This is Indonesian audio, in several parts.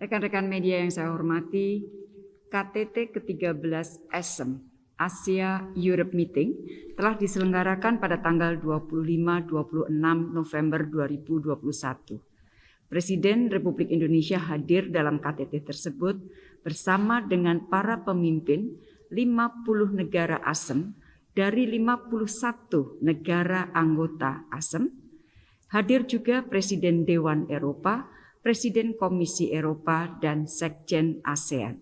Rekan-rekan media yang saya hormati, KTT ke-13 ASEM Asia Europe Meeting telah diselenggarakan pada tanggal 25-26 November 2021. Presiden Republik Indonesia hadir dalam KTT tersebut bersama dengan para pemimpin 50 negara ASEM dari 51 negara anggota ASEM. Hadir juga Presiden Dewan Eropa, Presiden Komisi Eropa, dan Sekjen ASEAN.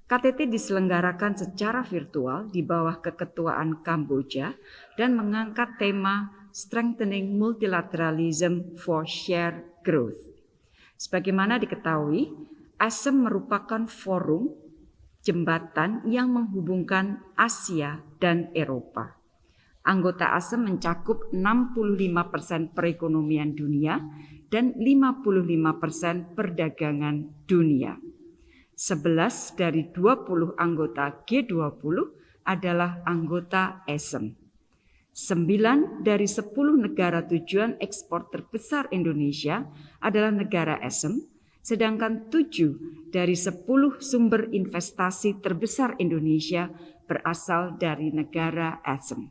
KTT diselenggarakan secara virtual di bawah keketuaan Kamboja dan mengangkat tema Strengthening Multilateralism for Shared Growth. Sebagaimana diketahui, ASEM merupakan forum jembatan yang menghubungkan Asia dan Eropa. Anggota ASEM mencakup 65% perekonomian dunia dan 55% perdagangan dunia. 11 dari 20 anggota G20 adalah anggota ASEM. 9 dari 10 negara tujuan ekspor terbesar Indonesia adalah negara ASEM, sedangkan 7 dari 10 sumber investasi terbesar Indonesia berasal dari negara ASEM.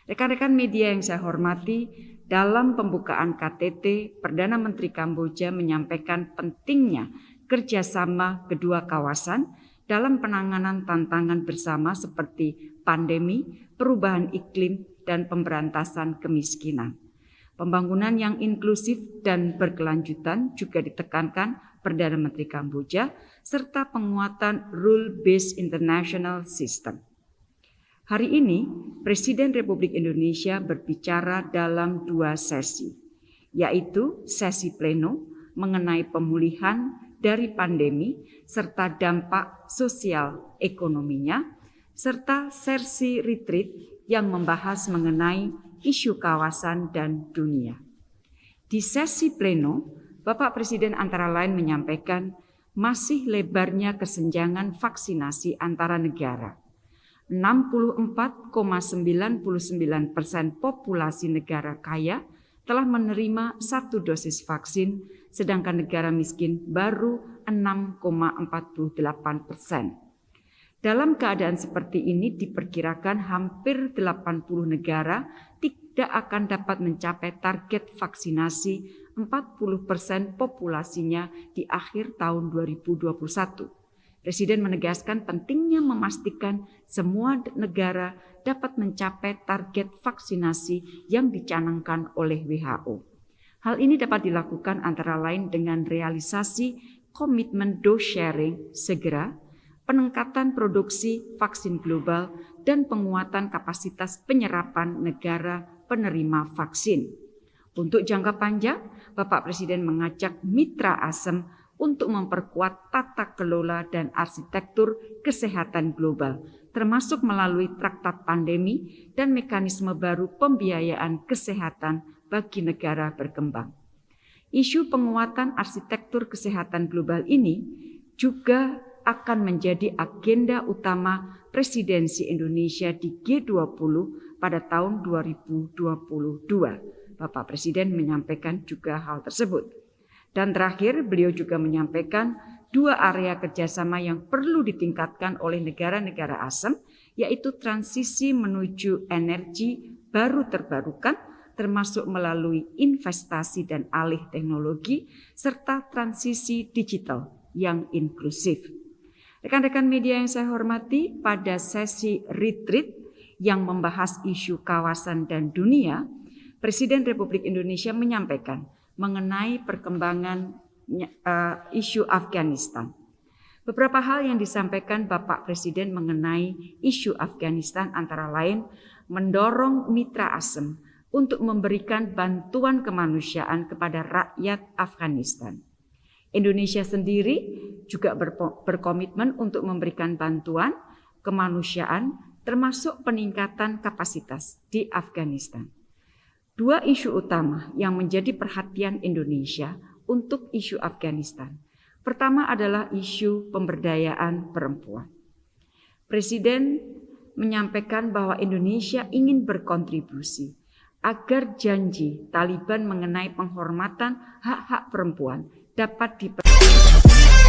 Rekan-rekan media yang saya hormati, dalam pembukaan KTT, Perdana Menteri Kamboja menyampaikan pentingnya kerjasama kedua kawasan dalam penanganan tantangan bersama seperti pandemi, perubahan iklim, dan pemberantasan kemiskinan. Pembangunan yang inklusif dan berkelanjutan juga ditekankan Perdana Menteri Kamboja, serta penguatan rule-based international system. Hari ini, Presiden Republik Indonesia berbicara dalam 2 sesi, yaitu sesi pleno mengenai pemulihan dari pandemi serta dampak sosial ekonominya, serta sesi retreat yang membahas mengenai isu kawasan dan dunia. Di sesi pleno, Bapak Presiden antara lain menyampaikan masih lebarnya kesenjangan vaksinasi antara negara. 64,99% populasi negara kaya telah menerima 1 dosis vaksin, sedangkan negara miskin baru 6,48%. Dalam keadaan seperti ini diperkirakan hampir 80 negara tidak akan dapat mencapai target vaksinasi 40% populasinya di akhir tahun 2021. Presiden menegaskan pentingnya memastikan semua negara dapat mencapai target vaksinasi yang dicanangkan oleh WHO. Hal ini dapat dilakukan antara lain dengan realisasi komitmen dose sharing segera, peningkatan produksi vaksin global, dan penguatan kapasitas penyerapan negara penerima vaksin. Untuk jangka panjang, Bapak Presiden mengajak mitra ASEM untuk memperkuat tata kelola dan arsitektur kesehatan global, termasuk melalui traktat pandemi dan mekanisme baru pembiayaan kesehatan bagi negara berkembang. Isu penguatan arsitektur kesehatan global ini juga akan menjadi agenda utama presidensi Indonesia di G20 pada tahun 2022. Bapak Presiden menyampaikan juga hal tersebut. Dan terakhir, beliau juga menyampaikan 2 area kerjasama yang perlu ditingkatkan oleh negara-negara ASEM, yaitu transisi menuju energi baru terbarukan, termasuk melalui investasi dan alih teknologi, serta transisi digital yang inklusif. Rekan-rekan media yang saya hormati, pada sesi retreat yang membahas isu kawasan dan dunia, Presiden Republik Indonesia menyampaikan mengenai perkembangan isu Afghanistan. Beberapa hal yang disampaikan Bapak Presiden mengenai isu Afghanistan antara lain mendorong mitra ASEM untuk memberikan bantuan kemanusiaan kepada rakyat Afghanistan. Indonesia sendiri juga berkomitmen untuk memberikan bantuan kemanusiaan termasuk peningkatan kapasitas di Afghanistan. 2 isu utama yang menjadi perhatian Indonesia untuk isu Afghanistan. Pertama adalah isu pemberdayaan perempuan. Presiden menyampaikan bahwa Indonesia ingin berkontribusi agar janji Taliban mengenai penghormatan hak-hak perempuan dapat diperoleh.